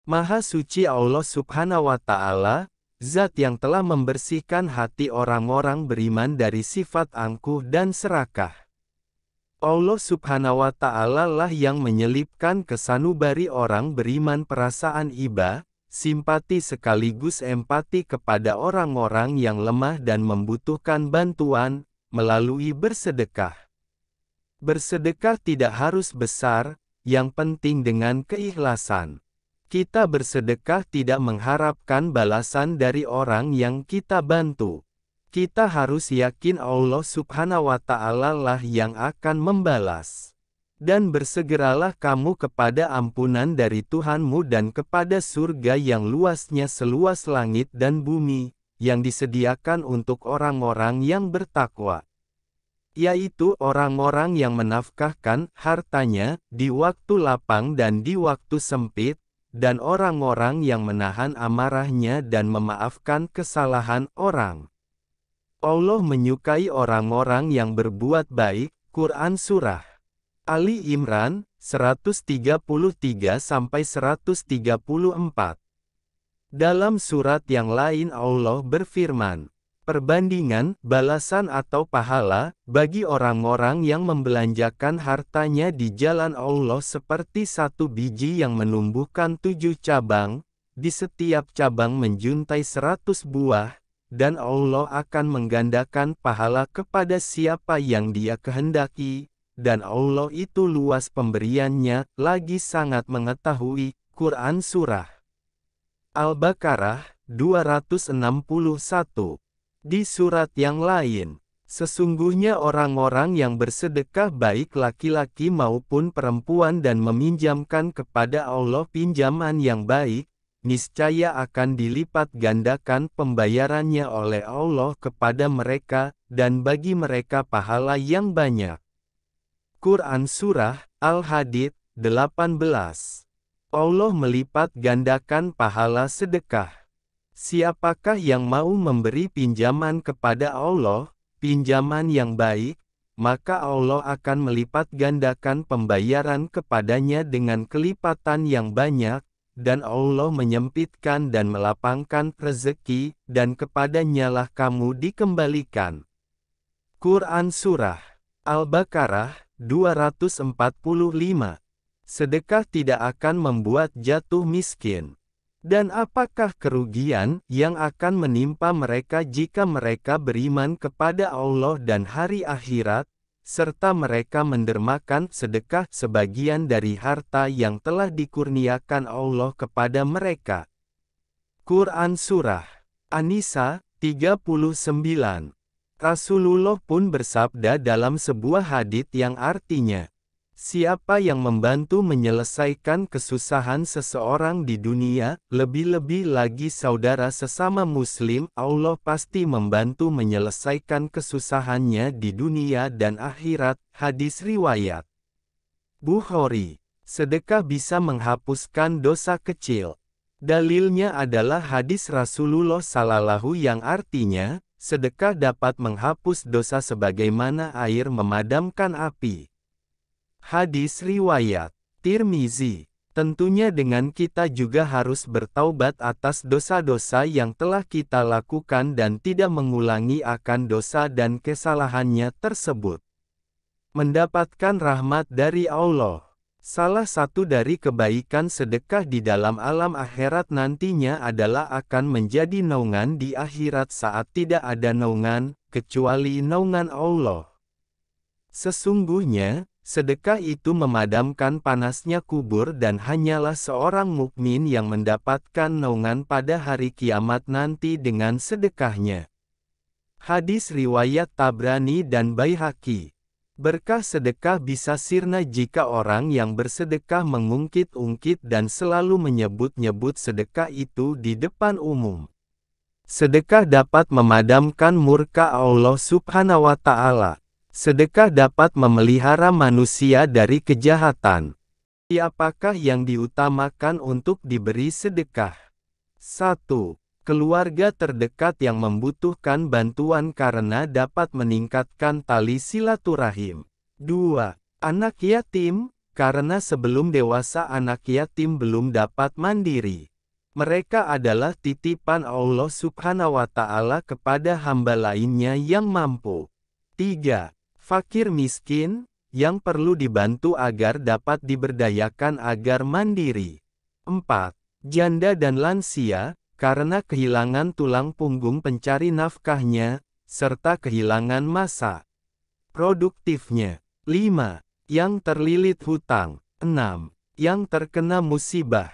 Maha suci Allah Subhanahu wa Ta'ala, Zat yang telah membersihkan hati orang-orang beriman dari sifat angkuh dan serakah. Allah Subhanahu wa Ta'ala lah yang menyelipkan ke sanubari orang beriman perasaan iba, simpati sekaligus empati kepada orang-orang yang lemah dan membutuhkan bantuan, melalui bersedekah. Bersedekah tidak harus besar, yang penting dengan keikhlasan. Kita bersedekah tidak mengharapkan balasan dari orang yang kita bantu. Kita harus yakin Allah Subhanahu wa Ta'ala lah yang akan membalas. Dan bersegeralah kamu kepada ampunan dari Tuhanmu dan kepada surga yang luasnya seluas langit dan bumi, yang disediakan untuk orang-orang yang bertakwa. Yaitu orang-orang yang menafkahkan hartanya di waktu lapang dan di waktu sempit, dan orang-orang yang menahan amarahnya dan memaafkan kesalahan orang. Allah menyukai orang-orang yang berbuat baik. Quran Surah Ali Imran 133-134. Dalam surat yang lain Allah berfirman, perbandingan, balasan atau pahala, bagi orang-orang yang membelanjakan hartanya di jalan Allah seperti satu biji yang menumbuhkan 7 cabang, di setiap cabang menjuntai 100 buah, dan Allah akan menggandakan pahala kepada siapa yang Dia kehendaki, dan Allah itu luas pemberiannya, lagi sangat mengetahui. Quran Surah Al-Baqarah 261. Di surat yang lain, sesungguhnya orang-orang yang bersedekah baik laki-laki maupun perempuan dan meminjamkan kepada Allah pinjaman yang baik, niscaya akan dilipat gandakan pembayarannya oleh Allah kepada mereka, dan bagi mereka pahala yang banyak. Quran Surah Al-Hadid 18. Allah melipat gandakan pahala sedekah. Siapakah yang mau memberi pinjaman kepada Allah, pinjaman yang baik, maka Allah akan melipat gandakan pembayaran kepadanya dengan kelipatan yang banyak, dan Allah menyempitkan dan melapangkan rezeki, dan kepadanya lah kamu dikembalikan. Quran Surah Al-Baqarah 245. Sedekah tidak akan membuat jatuh miskin. Dan apakah kerugian yang akan menimpa mereka jika mereka beriman kepada Allah dan hari akhirat, serta mereka mendermakan sedekah sebagian dari harta yang telah dikurniakan Allah kepada mereka. Quran Surah An-Nisa 39. Rasulullah pun bersabda dalam sebuah hadits yang artinya, siapa yang membantu menyelesaikan kesusahan seseorang di dunia, lebih-lebih lagi saudara sesama muslim, Allah pasti membantu menyelesaikan kesusahannya di dunia dan akhirat. Hadis riwayat Bukhari. Sedekah bisa menghapuskan dosa kecil. Dalilnya adalah hadis Rasulullah Sallallahu yang artinya, sedekah dapat menghapus dosa sebagaimana air memadamkan api. Hadis riwayat Tirmizi. Tentunya dengan kita juga harus bertaubat atas dosa-dosa yang telah kita lakukan dan tidak mengulangi akan dosa dan kesalahannya tersebut. Mendapatkan rahmat dari Allah. Salah satu dari kebaikan sedekah di dalam alam akhirat nantinya adalah akan menjadi naungan di akhirat saat tidak ada naungan, kecuali naungan Allah. Sesungguhnya, sedekah itu memadamkan panasnya kubur dan hanyalah seorang mukmin yang mendapatkan naungan pada hari kiamat nanti dengan sedekahnya. Hadis riwayat Tabrani dan Baihaqi. Berkah sedekah bisa sirna jika orang yang bersedekah mengungkit-ungkit dan selalu menyebut-nyebut sedekah itu di depan umum. Sedekah dapat memadamkan murka Allah Subhanahu wa Ta'ala. Sedekah dapat memelihara manusia dari kejahatan. Siapakah yang diutamakan untuk diberi sedekah? 1. Keluarga terdekat yang membutuhkan bantuan karena dapat meningkatkan tali silaturahim. 2. Anak yatim, karena sebelum dewasa anak yatim belum dapat mandiri. Mereka adalah titipan Allah Subhanahu wa Ta'ala kepada hamba lainnya yang mampu. 3. Fakir miskin, yang perlu dibantu agar dapat diberdayakan agar mandiri. 4. Janda dan lansia, karena kehilangan tulang punggung pencari nafkahnya, serta kehilangan masa produktifnya. 5. Yang terlilit hutang. 6. Yang terkena musibah.